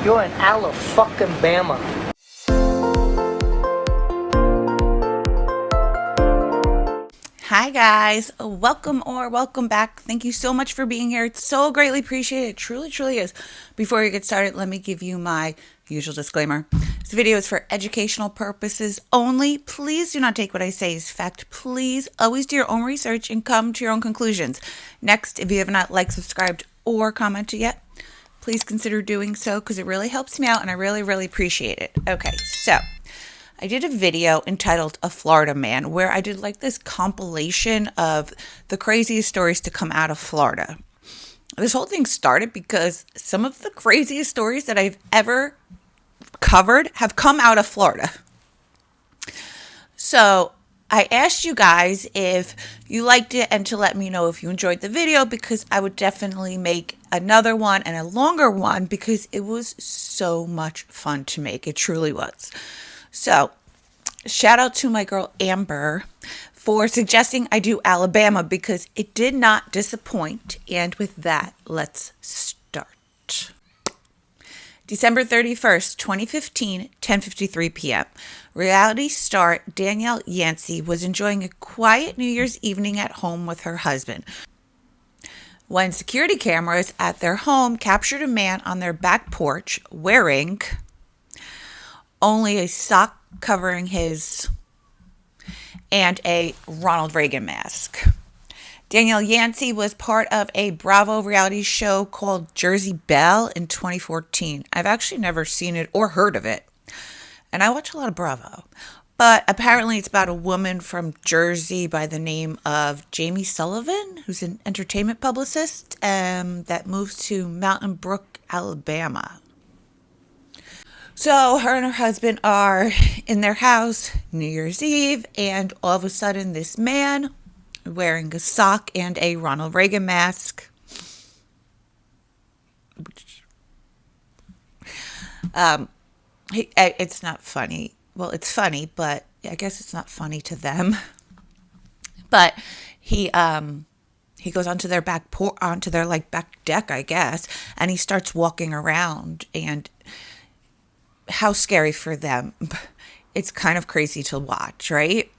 You're in Alabama. Hi guys, welcome back. Thank you so much for being here. It's so greatly appreciated. It truly is. Before we get started, let me give you my usual disclaimer. This video is for educational purposes only. Please do not take what I say as fact. Please always do your own research and come to your own conclusions. Next, if you have not liked, subscribed, or commented yet, please consider doing so because it really helps me out and I really appreciate it. Okay, so I did a video entitled A Florida Man where I did like this compilation of the craziest stories to come out of Florida. This whole thing started because some of the craziest stories that I've ever covered have come out of Florida. So I asked you guys if you liked it and to let me know if you enjoyed the video because I would definitely make another one and a longer one because it was so much fun to make. It truly was. So, shout out to my girl Amber for suggesting I do Alabama because it did not disappoint. And with that, let's start. December 31st, 2015, 10:53 p.m. Reality star Danielle Yancey was enjoying a quiet New Year's evening at home with her husband when security cameras at their home captured a man on their back porch wearing only a sock covering his and a Ronald Reagan mask. Danielle Yancey was part of a Bravo reality show called Jersey Belle in 2014. I've actually never seen it or heard of it. And I watch a lot of Bravo. But apparently it's about a woman from Jersey by the name of Jamie Sullivan, who's an entertainment publicist that moves to Mountain Brook, Alabama. So her and her husband are in their house New Year's Eve, and all of a sudden this man wearing a sock and a Ronald Reagan mask, it's not funny. Well, it's funny, but I guess it's not funny to them. But he goes onto their back deck, I guess, and he starts walking around and how scary for them. It's kind of crazy to watch, right?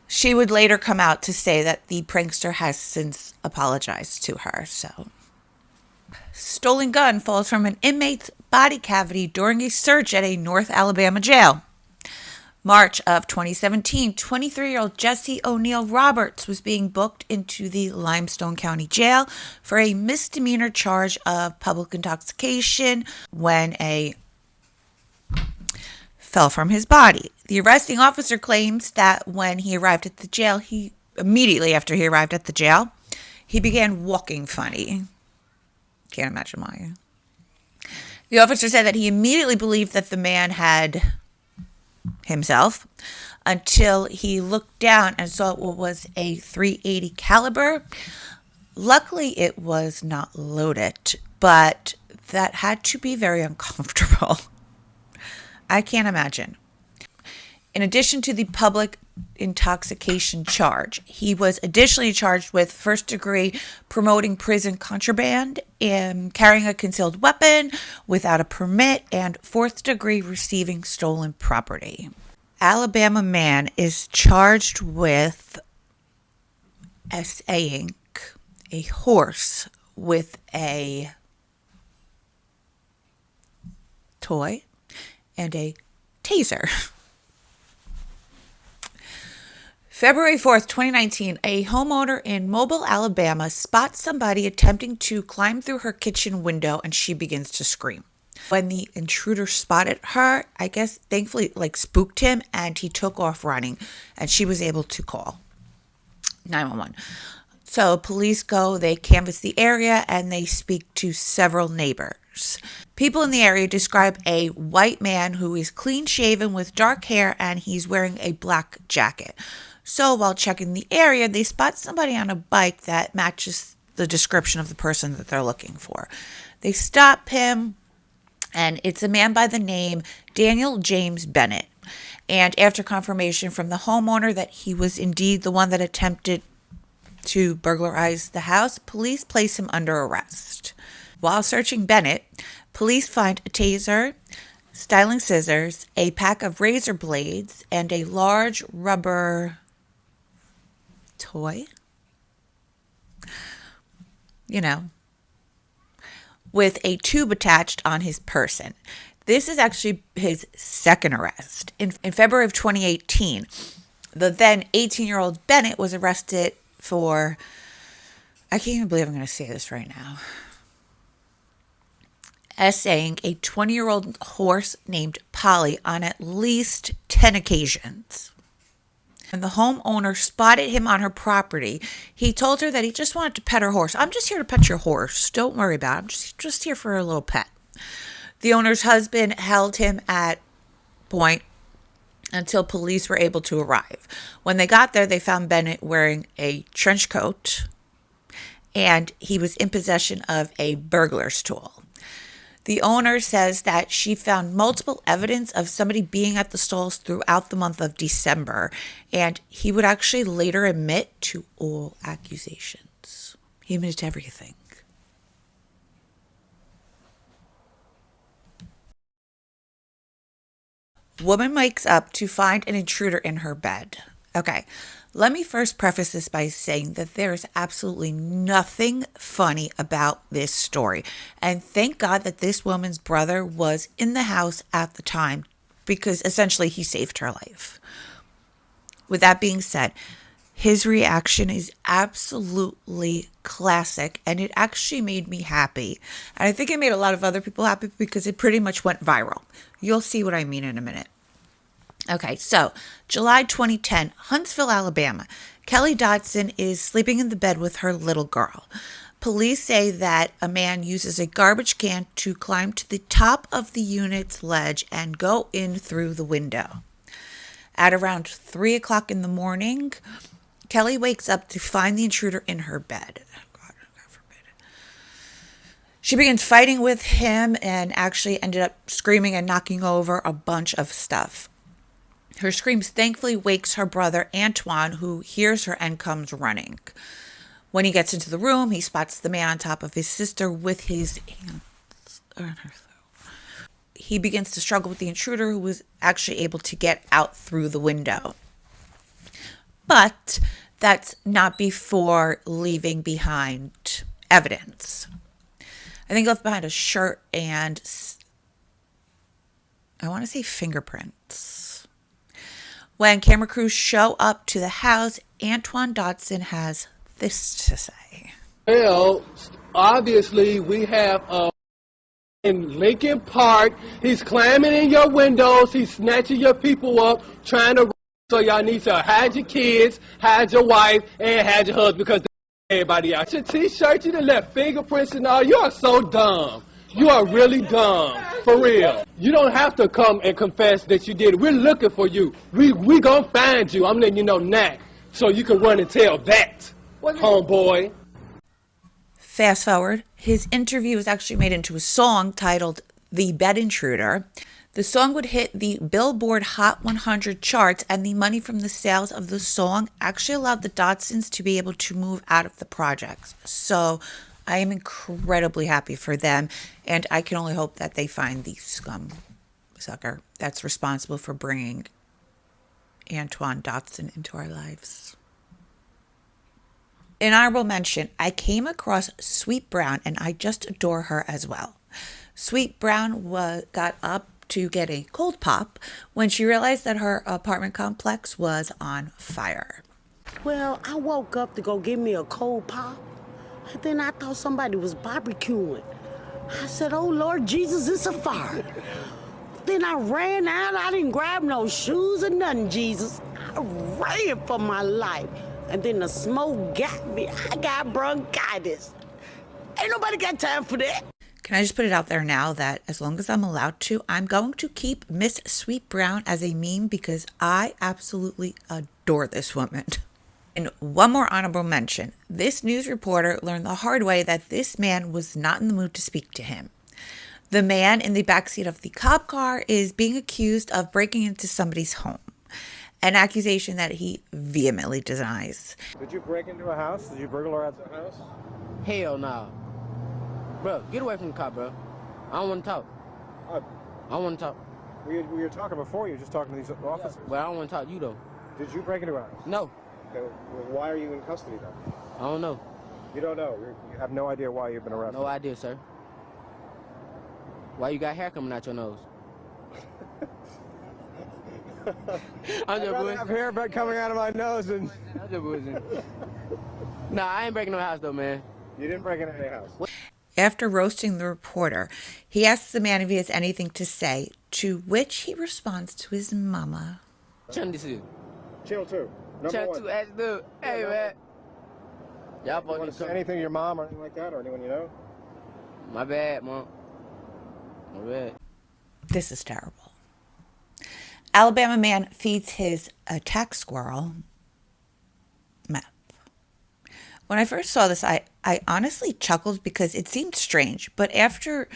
She would later come out to say that the prankster has since apologized to her. So, stolen gun falls from an inmate's body cavity during a search at a North Alabama jail. March of 2017, 23-year-old Jesse O'Neill Roberts was being booked into the Limestone County Jail for a misdemeanor charge of public intoxication when a fell from his body. The arresting officer claims that when he arrived at the jail, immediately after he arrived at the jail, he began walking funny. Can't imagine why. The officer said that he immediately believed that the man had himself until he looked down and saw what was a .380 caliber. Luckily, it was not loaded, but that had to be very uncomfortable. I can't imagine. In addition to the public intoxication charge, he was additionally charged with first-degree promoting prison contraband and carrying a concealed weapon without a permit and fourth-degree receiving stolen property. Alabama man is charged with essaying a horse with a toy and a taser. February 4th, 2019, a homeowner in Mobile, Alabama spots somebody attempting to climb through her kitchen window and she begins to scream. When the intruder spotted her, I guess thankfully spooked him and he took off running and she was able to call 911. So police go, they canvass the area and they speak to several neighbors. People in the area describe a white man who is clean shaven with dark hair and he's wearing a black jacket. So while checking the area, they spot somebody on a bike that matches the description of the person that they're looking for. They stop him, and it's a man by the name Daniel James Bennett. And after confirmation from the homeowner that he was indeed the one that attempted to burglarize the house, police place him under arrest. While searching Bennett, Police find a taser, styling scissors, a pack of razor blades, and a large rubber toy, with a tube attached on his person. This is actually his second arrest. In February of 2018, the then 18-year-old Bennett was arrested for, I can't even believe I'm going to say this right now, essaying a 20-year-old horse named Polly on at least 10 occasions. When the homeowner spotted him on her property, he told her that he just wanted to pet her horse. I'm just here to pet your horse. Don't worry about it. I'm just here for a little pet. The owner's husband held him at point until police were able to arrive. When they got there, they found Bennett wearing a trench coat, and he was in possession of a burglar's tool. The owner says that she found multiple evidence of somebody being at the stalls throughout the month of December, and he would actually later admit to all accusations. He admitted to everything. Woman wakes up to find an intruder in her bed. Okay, let me first preface this by saying that there is absolutely nothing funny about this story. And thank God that this woman's brother was in the house at the time, because essentially he saved her life. With that being said, his reaction is absolutely classic, and it actually made me happy. And I think it made a lot of other people happy because it pretty much went viral. You'll see what I mean in a minute. Okay, so July 2010, Huntsville, Alabama. Kelly Dodson is sleeping in the bed with her little girl. Police say that a man uses a garbage can to climb to the top of the unit's ledge and go in through the window. At around 3 o'clock in the morning, Kelly wakes up to find the intruder in her bed. God forbid. She begins fighting with him and actually ended up screaming and knocking over a bunch of stuff. Her screams thankfully wakes her brother Antoine, who hears her and comes running. When he gets into the room, he spots the man on top of his sister with his hands on her throat. He begins to struggle with the intruder, who was actually able to get out through the window. But that's not before leaving behind evidence. I think he left behind a shirt and, I want to say, fingerprints. When camera crews show up to the house, Antoine Dodson has this to say. Well, obviously we have in Lincoln Park, he's climbing in your windows, he's snatching your people up, trying to, so y'all need to hide your kids, hide your wife, and hide your husband, because everybody out. Your t-shirt, you done left fingerprints and all. You are so dumb. You are really dumb, for real. You don't have to come and confess that you did it. We're looking for you. We gonna find you. I'm letting you know now, so you can run and tell that, homeboy. Fast forward, his interview was actually made into a song titled The Bed Intruder. The song would hit the Billboard Hot 100 charts, and the money from the sales of the song actually allowed the Dodsons to be able to move out of the projects. So I am incredibly happy for them, and I can only hope that they find the scum sucker that's responsible for bringing Antoine Dodson into our lives. An honorable mention, I came across Sweet Brown, and I just adore her as well. Sweet Brown got up to get a cold pop when she realized that her apartment complex was on fire. Well, I woke up to go get me a cold pop, and then I thought somebody was barbecuing. I said, oh, Lord Jesus, it's a fire. Then I ran out. I didn't grab no shoes or nothing, Jesus. I ran for my life. And then the smoke got me. I got bronchitis. Ain't nobody got time for that. Can I just put it out there now that as long as I'm allowed to, I'm going to keep Miss Sweet Brown as a meme because I absolutely adore this woman. And one more honorable mention. This news reporter learned the hard way that this man was not in the mood to speak to him. The man in the backseat of the cop car is being accused of breaking into somebody's home, an accusation that he vehemently denies. Did you break into a house? Did you burglarize a house? Hell no. Bro, get away from the car, bro. I don't want to talk. Uh, I don't want to talk. we were talking before. You were just talking to these officers. But I don't want to talk to you, though. Did you break into a house? No. Okay, well, why are you in custody then? I don't know. You don't know. You have no idea why you've been arrested. No idea, sir. Why you got hair coming out your nose? I'm just I have hair coming out of my nose and... I'm just bullshitting. Nah, I ain't breaking no house, though, man. You didn't break into any house. After roasting the reporter, he asks the man if he has anything to say, to which he responds to his mama. Channel this is. Channel 2. Number Channel 1. 2, ask dude. Hey, man. Y'all You want to say anything to your mom or anything like that, or anyone you know? My bad, Mom. My bad. This is terrible. Alabama man feeds his attack squirrel meth. When I first saw this, I honestly chuckled because it seemed strange. But after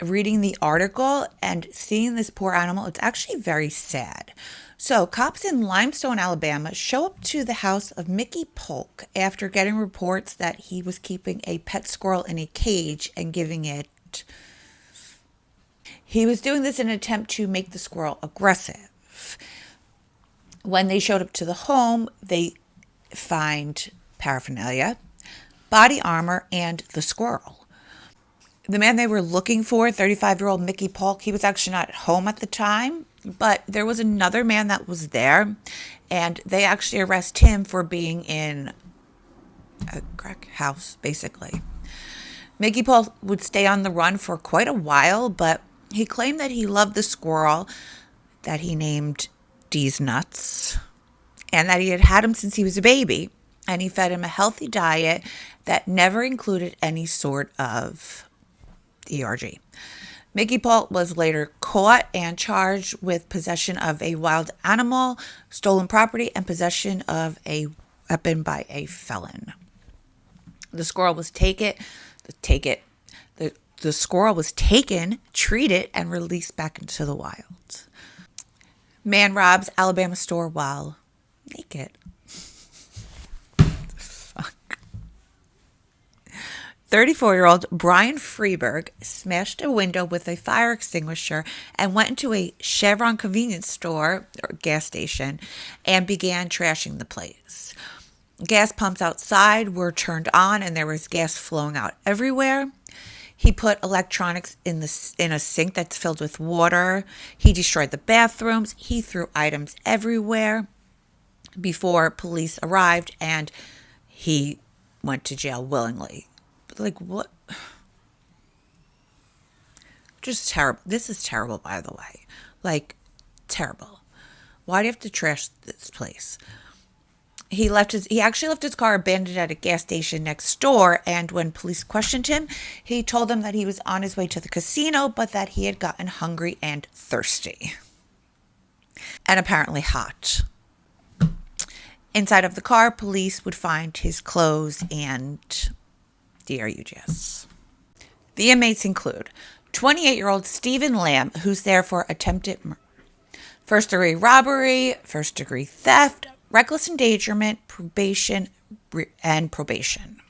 reading the article and seeing this poor animal, it's actually very sad. So, cops in Limestone, Alabama show up to the house of Mickey Polk after getting reports that he was keeping a pet squirrel in a cage and giving it. He was doing this in an attempt to make the squirrel aggressive. When they showed up to the home, they find paraphernalia, body armor, and the squirrel. The man they were looking for, 35-year-old Mickey Polk, he was actually not at home at the time, but there was another man that was there, and they actually arrest him for being in a crack house, basically. Mickey Polk would stay on the run for quite a while, but he claimed that he loved the squirrel that he named D's Nuts, and that he had had him since he was a baby, and he fed him a healthy diet that never included any sort of ERG. Mickey Polk was later caught and charged with possession of a wild animal, stolen property, and possession of a weapon by a felon. The squirrel was the squirrel was taken, treated, and released back into the wild. Man robs Alabama store while naked. Fuck. 34-year-old Brian Freeberg smashed a window with a fire extinguisher and went into a Chevron convenience store or gas station and began trashing the place. Gas pumps outside were turned on and there was gas flowing out everywhere. He put electronics in a sink that's filled with water. He destroyed the bathrooms. He threw items everywhere before police arrived, and he went to jail willingly. Like, what? Just terrible. This is terrible, by the way. Like, terrible. Why do you have to trash this place? He actually left his car abandoned at a gas station next door, and when police questioned him, he told them that he was on his way to the casino, but that he had gotten hungry and thirsty. And apparently hot. Inside of the car, police would find his clothes and DRUGS. The inmates include 28-year-old Stephen Lamb, who's there for attempted murder, first-degree robbery, first-degree theft, reckless endangerment, probation, and probation.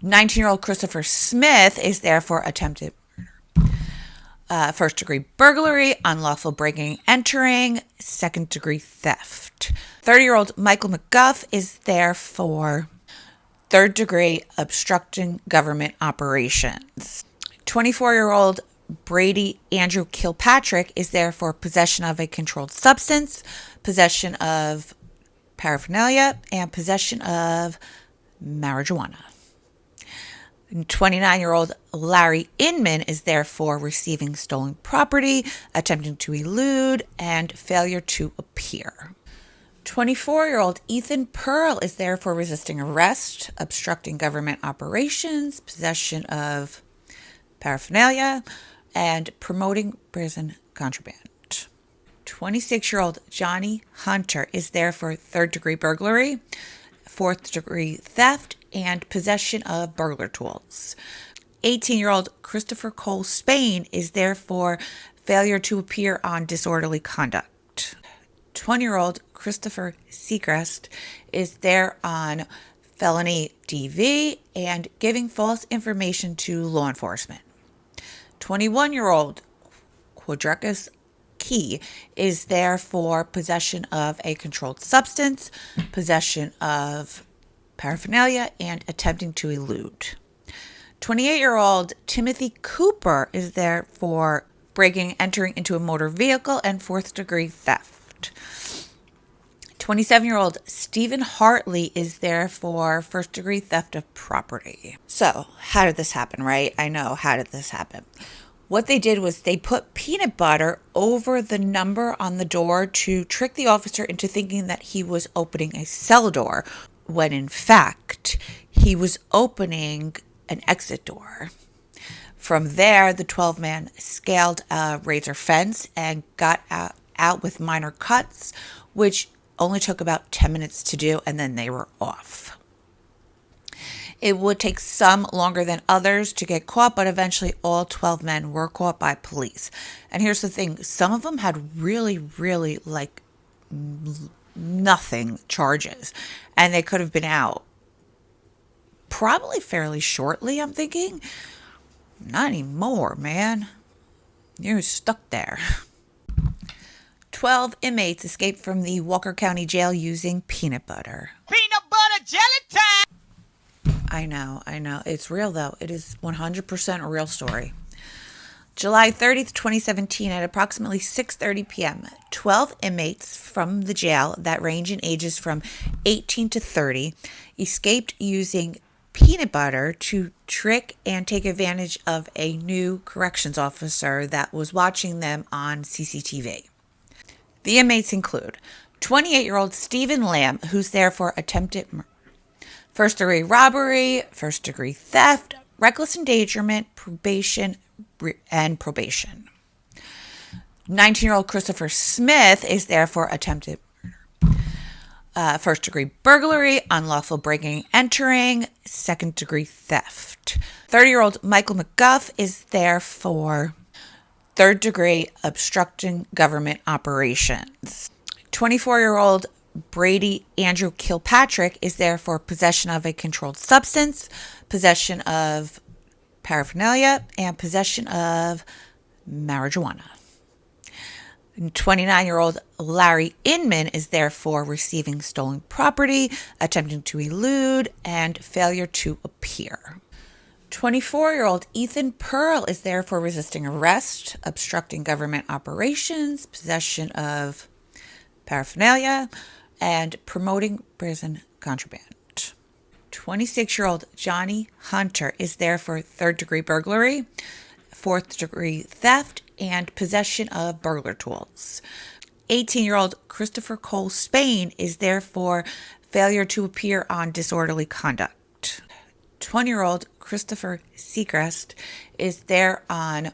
19-year-old Christopher Smith is there for attempted murder, first-degree burglary, unlawful breaking and entering, second-degree theft. 30-year-old Michael McGuff is there for third-degree obstructing government operations. 24-year-old Brady Andrew Kilpatrick is there for possession of a controlled substance, possession of paraphernalia, and possession of marijuana. 29-year-old Larry Inman is there for receiving stolen property, attempting to elude, and failure to appear. 24-year-old Ethan Pearl is there for resisting arrest, obstructing government operations, possession of paraphernalia, and promoting prison contraband. 26-year-old Johnny Hunter is there for third-degree burglary, fourth-degree theft, and possession of burglar tools. 18-year-old Christopher Cole Spain is there for failure to appear on disorderly conduct. 20-year-old Christopher Seacrest is there on felony DV and giving false information to law enforcement. 21-year-old Quadricus Key is there for possession of a controlled substance, possession of paraphernalia, and attempting to elude. 28-year-old Timothy Cooper is there for entering into a motor vehicle and fourth-degree theft. 27-year-old Stephen Hartley is there for first-degree theft of property. So, how did this happen, right? I know, how did this happen? What they did was they put peanut butter over the number on the door to trick the officer into thinking that he was opening a cell door, when in fact, he was opening an exit door. From there, the 12-man scaled a razor fence and got out with minor cuts, which only took about 10 minutes to do, and then they were off. It would take some longer than others to get caught, but eventually all 12 men were caught by police. And here's the thing, some of them had really nothing charges, and they could have been out probably fairly shortly, I'm thinking. Not anymore, man. You're stuck there. 12 inmates escaped from the Walker County Jail using peanut butter. Peanut butter jelly time! I know. It's real, though. It is 100% a real story. July 30th, 2017, at approximately 6:30 p.m., 12 inmates from the jail that range in ages from 18 to 30 escaped using peanut butter to trick and take advantage of a new corrections officer that was watching them on CCTV. The inmates include 28-year-old Stephen Lamb, who's there for attempted first-degree robbery, first-degree theft, reckless endangerment, probation. 19-year-old Christopher Smith is there for attempted murder, first-degree burglary, unlawful breaking and entering, second-degree theft. 30-year-old Michael McGuff is there for third-degree obstructing government operations. 24-year-old Brady Andrew Kilpatrick is there for possession of a controlled substance, possession of paraphernalia, and possession of marijuana. 29-year-old Larry Inman is there for receiving stolen property, attempting to elude, and failure to appear. 24-year-old Ethan Pearl is there for resisting arrest, obstructing government operations, possession of paraphernalia, and promoting prison contraband. 26-year-old Johnny Hunter is there for third-degree burglary, fourth-degree theft, and possession of burglar tools. 18-year-old Christopher Cole Spain is there for failure to appear on disorderly conduct. 20-year-old Christopher Seacrest is there on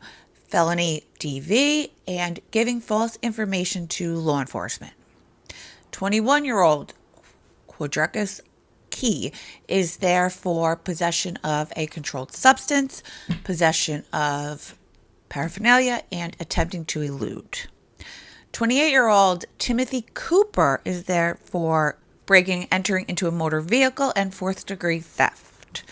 felony DV and giving false information to law enforcement. 21-year-old Quadricus Key is there for possession of a controlled substance, possession of paraphernalia, and attempting to elude. 28-year-old Timothy Cooper is there for entering into a motor vehicle and fourth-degree theft.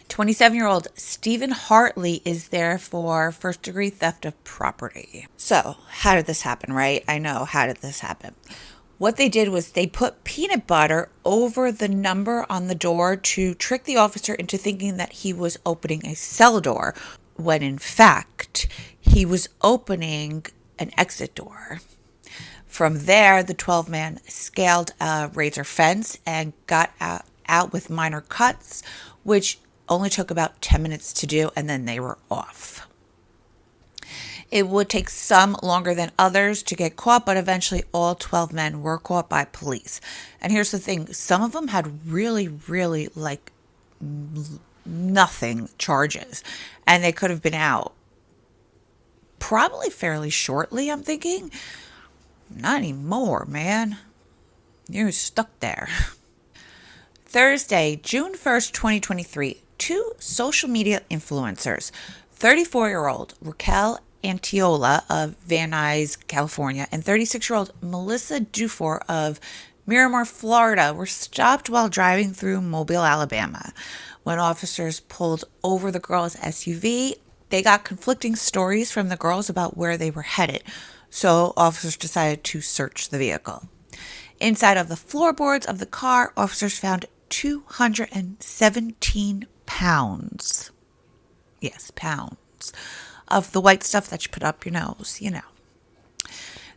27-year-old Stephen Hartley is there for first-degree theft of property. So, how did this happen, right? I know, how did this happen? What they did was they put peanut butter over the number on the door to trick the officer into thinking that he was opening a cell door, when in fact, he was opening an exit door. From there, the 12-man scaled a razor fence and got out with minor cuts, which only took about 10 minutes to do, and then they were off. It would take some longer than others to get caught, but eventually all 12 men were caught by police. And here's the thing, some of them had really nothing charges, and they could have been out probably fairly shortly, I'm thinking. Not anymore, man. You're stuck there. Thursday, June 1st, 2023, two social media influencers, 34-year-old Raquel Antiola of Van Nuys, California, and 36-year-old Melissa Dufour of Miramar, Florida, were stopped while driving through Mobile, Alabama. When officers pulled over the girl's SUV, they got conflicting stories from the girls about where they were headed, so officers decided to search the vehicle. Inside of the floorboards of the car, officers found 217 pounds. Yes, pounds of the white stuff that you put up your nose, you know.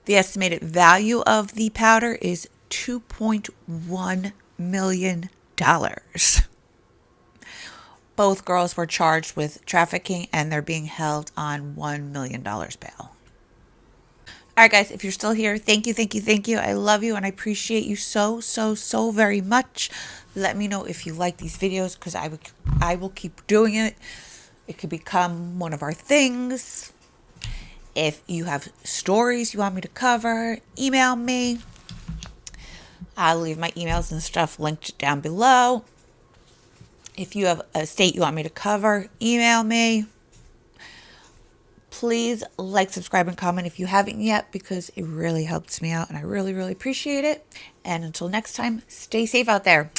The estimated value of the powder is $2.1 million. Both girls were charged with trafficking and they're being held on $1 million bail. All right, guys, if you're still here, thank you, thank you, thank you. I love you and I appreciate you so, so, so very much. Let me know if you like these videos because I will keep doing it. It could become one of our things. If you have stories you want me to cover, email me. I'll leave my emails and stuff linked down below. If you have a state you want me to cover, email me. Please like, subscribe, and comment if you haven't yet because it really helps me out and I really, really appreciate it. And until next time, stay safe out there.